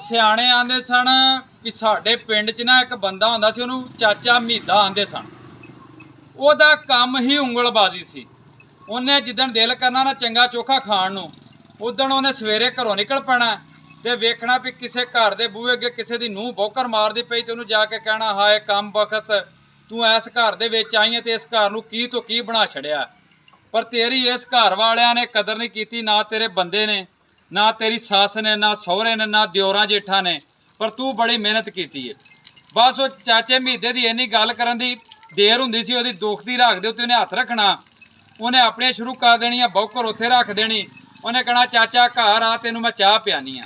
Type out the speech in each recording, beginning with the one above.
ਸਿਆਣੇ ਆਂਦੇ ਸਨ ਕਿ ਸਾਡੇ ਪਿੰਡ 'ਚ ਨਾ ਇੱਕ ਬੰਦਾ ਹੁੰਦਾ ਸੀ, ਉਹਨੂੰ ਚਾਚਾ ਮੀਦਾ ਆਂਦੇ ਸਨ। ਉਹਦਾ ਕੰਮ ਹੀ ਉਂਗਲਬਾਜ਼ੀ ਸੀ। ਉਹਨੇ ਜਿੱਦਣ ਦਿਲ ਕਰਨਾ ਨਾ ਚੰਗਾ ਚੋਖਾ ਖਾਣ ਨੂੰ, ਉਦਣ ਉਹਨੇ ਸਵੇਰੇ ਘਰੋਂ ਨਿਕਲ ਪੈਣਾ ਤੇ ਵੇਖਣਾ ਵੀ ਕਿਸੇ ਘਰ ਦੇ ਬੂਹੇ ਅੱਗੇ ਕਿਸੇ ਦੀ ਨੂੰਹ ਬੌਕਰ ਮਾਰਦੀ ਪਈ ਤੇ ਉਹਨੂੰ ਜਾ ਕੇ ਕਹਿਣਾ, ਹਾਏ ਕੰਮ ਵਕਤ ਤੂੰ ਇਸ ਘਰ ਦੇ ਵਿੱਚ ਆਈ ਹੈ ਤੇ ਇਸ ਘਰ ਨੂੰ ਕੀ ਤੋਂ ਕੀ ਬਣਾ ਛੜਿਆ। ਪਰ ਤੇਰੀ ਇਸ ਘਰ ਵਾਲਿਆਂ ਨੇ ਕਦਰ ਨਹੀਂ ਕੀਤੀ, ਨਾ ਤੇਰੇ ਬੰਦੇ ਨੇ, ਨਾ ਤੇਰੀ ਸੱਸ ਨੇ, ਨਾ ਸਹੁਰੇ ਨੇ, ਨਾ ਦਿਓਰਾਂ ਜੇਠਾਂ ਨੇ, ਪਰ ਤੂੰ ਬੜੀ ਮਿਹਨਤ ਕੀਤੀ ਹੈ। ਬਸ ਉਹ ਚਾਚੇ ਮਹੀਦੇ ਦੀ ਇੰਨੀ ਗੱਲ ਕਰਨ ਦੀ ਦੇਰ ਹੁੰਦੀ ਸੀ, ਉਹਦੀ ਦੁੱਖ ਦੀ ਰੱਖ ਦੇ ਉੱਤੇ ਉਹਨੇ ਹੱਥ ਰੱਖਣਾ, ਉਹਨੇ ਆਪਣੇ ਸ਼ੁਰੂ ਕਰ ਦੇਣੀਆਂ, ਬੌਕਰ ਉੱਥੇ ਰੱਖ ਦੇਣੀ। ਉਹਨੇ ਕਹਿਣਾ, ਚਾਚਾ ਘਰ ਆ, ਤੈਨੂੰ ਮੈਂ ਚਾਹ ਪਿਆਨੀ ਆ।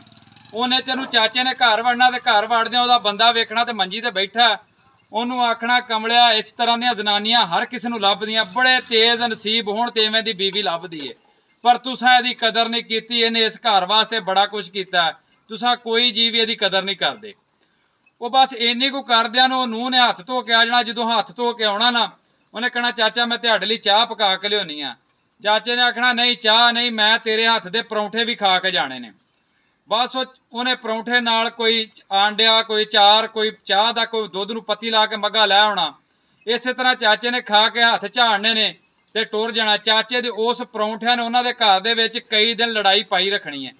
ਉਹਨੇ ਤੈਨੂੰ ਚਾਚੇ ਨੇ ਘਰ ਵੜਨਾ ਤੇ ਘਰ ਵੜਦਿਆਂ ਉਹਦਾ ਬੰਦਾ ਵੇਖਣਾ ਤੇ ਮੰਜੀ ਤੇ ਬੈਠਾ, ਉਹਨੂੰ ਆਖਣਾ, ਕਮਲਿਆ ਇਸ ਤਰ੍ਹਾਂ ਦੀਆਂ ਜਨਾਨੀਆਂ ਹਰ ਕਿਸੇ ਨੂੰ ਲੱਭਦੀਆਂ, ਬੜੇ ਤੇਜ਼ ਨਸੀਬ ਹੋਣ ਤੇ ਇਵੇਂ ਦੀ ਬੀਵੀ ਲੱਭਦੀ ਏ, ਪਰ ਤੁਸਾਂ ਇਹਦੀ ਕਦਰ ਨਹੀਂ ਕੀਤੀ। ਇਹਨੇ ਇਸ ਘਰ ਵਾਸਤੇ ਬੜਾ ਕੁਝ ਕੀਤਾ, ਤੁਸਾਂ ਕੋਈ ਜੀਵ ਇਹਦੀ ਕਦਰ ਨਹੀਂ ਕਰਦੇ। ਉਹ ਬਸ ਇੰਨੀ ਕੁ ਕਰਦਿਆਂ ਨੂੰ ਨੂੰਹ ਨੇ ਹੱਥ ਧੋ ਕੇ ਆ ਜਾਣਾ। ਜਦੋਂ ਹੱਥ ਧੋ ਕੇ ਆਉਣਾ ਨਾ, ਉਹਨੇ ਕਹਿਣਾ, ਚਾਚਾ ਮੈਂ ਤੁਹਾਡੇ ਲਈ ਚਾਹ ਪਕਾ ਕੇ ਲਿਆਉਣੀ ਆ। ਚਾਚੇ ਨੇ ਆਖਣਾ, ਨਹੀਂ ਚਾਹ ਨਹੀਂ, ਮੈਂ ਤੇਰੇ ਹੱਥ ਦੇ ਪਰੌਂਠੇ ਵੀ ਖਾ ਕੇ ਜਾਣੇ ਨੇ। ਬਸ ਉਹਨੇ ਪਰੌਂਠੇ ਨਾਲ ਕੋਈ ਆਂਡਿਆ, ਕੋਈ ਚਾਰ, ਕੋਈ ਚਾਹ ਦਾ, ਕੋਈ ਦੁੱਧ ਨੂੰ ਪੱਤੀ ਲਾ ਕੇ ਮੱਗਾ ਲੈ ਆਉਣਾ। ਇਸੇ ਤਰ੍ਹਾਂ ਚਾਚੇ ਨੇ ਖਾ ਕੇ ਹੱਥ ਝਾੜਨੇ ਨੇ ਤੇ ਟੁਰ ਜਾਣਾ। ਚਾਚੇ ਦੇ ਉਸ ਪਰੌਂਠਿਆਂ ਨੇ ਉਹਨਾਂ ਦੇ ਘਰ ਦੇ ਵਿੱਚ ਕਈ ਦਿਨ ਲੜਾਈ ਪਾਈ ਰੱਖਣੀ ਹੈ,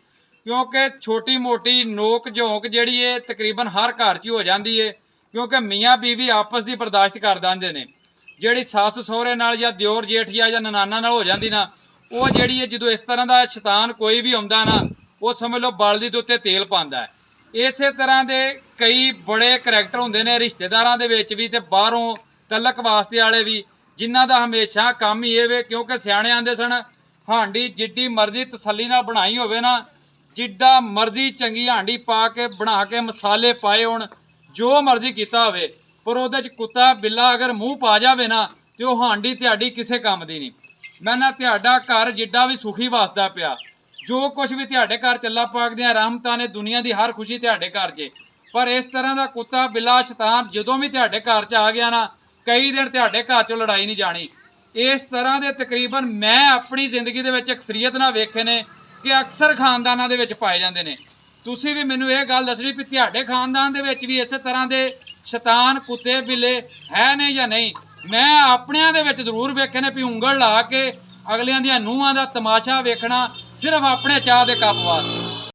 ਕਿਉਂਕਿ ਛੋਟੀ ਮੋਟੀ ਨੋਕ ਝੋਂਕ ਜਿਹੜੀ ਏ ਤਕਰੀਬਨ ਹਰ ਘਰ 'ਚ ਹੀ ਹੋ ਜਾਂਦੀ ਏ, ਕਿਉਂਕਿ ਮੀਆਂ ਬੀਵੀ ਆਪਸ ਦੀ ਬਰਦਾਸ਼ਤ ਕਰ ਦਿੰਦੇ ਨੇ। ਜਿਹੜੀ ਸੱਸ ਸਹੁਰੇ ਨਾਲ ਜਾਂ ਦਿਓਰ ਜੇਠ ਜਾਂ ਨਨਾਨਾ ਨਾਲ ਹੋ ਜਾਂਦੀ ਨਾ, ਉਹ ਜਿਹੜੀ ਹੈ ਜਦੋਂ ਇਸ ਤਰ੍ਹਾਂ ਦਾ ਸ਼ੈਤਾਨ ਕੋਈ ਵੀ ਆਉਂਦਾ ਨਾ, ਉਹ ਸਮਝ ਲਓ ਬਲਦੀ ਦੇ ਉੱਤੇ ਤੇਲ ਪਾਉਂਦਾ। ਇਸੇ ਤਰ੍ਹਾਂ ਦੇ ਕਈ ਬੜੇ ਕਰੈਕਟਰ ਹੁੰਦੇ ਨੇ ਰਿਸ਼ਤੇਦਾਰਾਂ ਦੇ ਵਿੱਚ ਵੀ ਤੇ ਬਾਹਰੋਂ ਤਲਕ ਵਾਸਤੇ ਵਾਲੇ ਵੀ, ਜਿਨ੍ਹਾਂ ਦਾ ਹਮੇਸ਼ਾ ਕੰਮ ਹੀ ਇਹ ਵੇ, ਕਿਉਂਕਿ ਸਿਆਣੇ ਆਂਦੇ ਸਨ, ਹਾਂਡੀ ਜਿੱਡੀ ਮਰਜ਼ੀ ਤਸੱਲੀ ਨਾਲ ਬਣਾਈ ਹੋਵੇ ਨਾ, ਜਿੱਡਾ ਮਰਜ਼ੀ ਚੰਗੀ ਹਾਂਡੀ ਪਾ ਕੇ ਬਣਾ ਕੇ ਮਸਾਲੇ ਪਾਏ ਹੋਣ, ਜੋ ਮਰਜ਼ੀ ਕੀਤਾ ਹੋਵੇ, ਪਰ ਉਹਦੇ 'ਚ ਕੁੱਤਾ ਬਿੱਲਾ ਅਗਰ ਮੂੰਹ ਪਾ ਜਾਵੇ ਨਾ, ਤੇ ਉਹ ਹਾਂਡੀ ਤੁਹਾਡੀ ਕਿਸੇ ਕੰਮ ਦੀ ਨਹੀਂ। ਮੈਂ ਨਾ ਤੁਹਾਡਾ ਘਰ ਜਿੱਡਾ ਵੀ ਸੁਖੀ ਵਸਦਾ ਪਿਆ, ਜੋ ਕੁਝ ਵੀ ਤੁਹਾਡੇ ਘਰ ਚੱਲਾ ਪਾਕਦੀਆਂ ਰਹਿਮਤਾਂ ਨੇ, ਦੁਨੀਆ ਦੀ ਹਰ ਖੁਸ਼ੀ ਤੁਹਾਡੇ ਘਰ 'ਚ, ਪਰ ਇਸ ਤਰ੍ਹਾਂ ਦਾ ਕੁੱਤਾ ਬਿੱਲਾ ਸ਼ੈਤਾਨ ਜਦੋਂ ਵੀ ਤੁਹਾਡੇ ਘਰ 'ਚ ਆ ਗਿਆ ਨਾ, ਕਈ ਦਿਨ ਤੁਹਾਡੇ ਘਰ 'ਚੋਂ ਲੜਾਈ ਨਹੀਂ ਜਾਣੀ। ਇਸ ਤਰ੍ਹਾਂ ਦੇ ਤਕਰੀਬਨ ਮੈਂ ਆਪਣੀ ਜ਼ਿੰਦਗੀ ਦੇ ਵਿੱਚ ਅਕਸਰੀਅਤ ਨਾਲ ਵੇਖੇ ਨੇ ਕਿ ਅਕਸਰ ਖਾਨਦਾਨਾਂ ਦੇ ਵਿੱਚ ਪਾਏ ਜਾਂਦੇ ਨੇ। ਤੁਸੀਂ ਵੀ ਮੈਨੂੰ ਇਹ ਗੱਲ ਦੱਸਣੀ ਵੀ ਤੁਹਾਡੇ ਖਾਨਦਾਨ ਦੇ ਵਿੱਚ ਵੀ ਇਸੇ ਤਰ੍ਹਾਂ ਦੇ ਸ਼ੈਤਾਨ ਕੁੱਤੇ ਬਿੱਲੇ ਹੈ ਨੇ ਜਾਂ ਨਹੀਂ। ਮੈਂ ਆਪਣਿਆਂ ਦੇ ਵਿੱਚ ਜ਼ਰੂਰ ਵੇਖੇ ਨੇ ਵੀ ਉਂਗਲ ਲਾ ਕੇ ਅਗਲਿਆਂ ਦੀਆਂ ਨੂੰਹਾਂ ਦਾ ਤਮਾਸ਼ਾ ਵੇਖਣਾ, ਸਿਰਫ ਆਪਣੇ ਚਾਹ ਦੇ ਕੱਪ ਵਾਸਤੇ।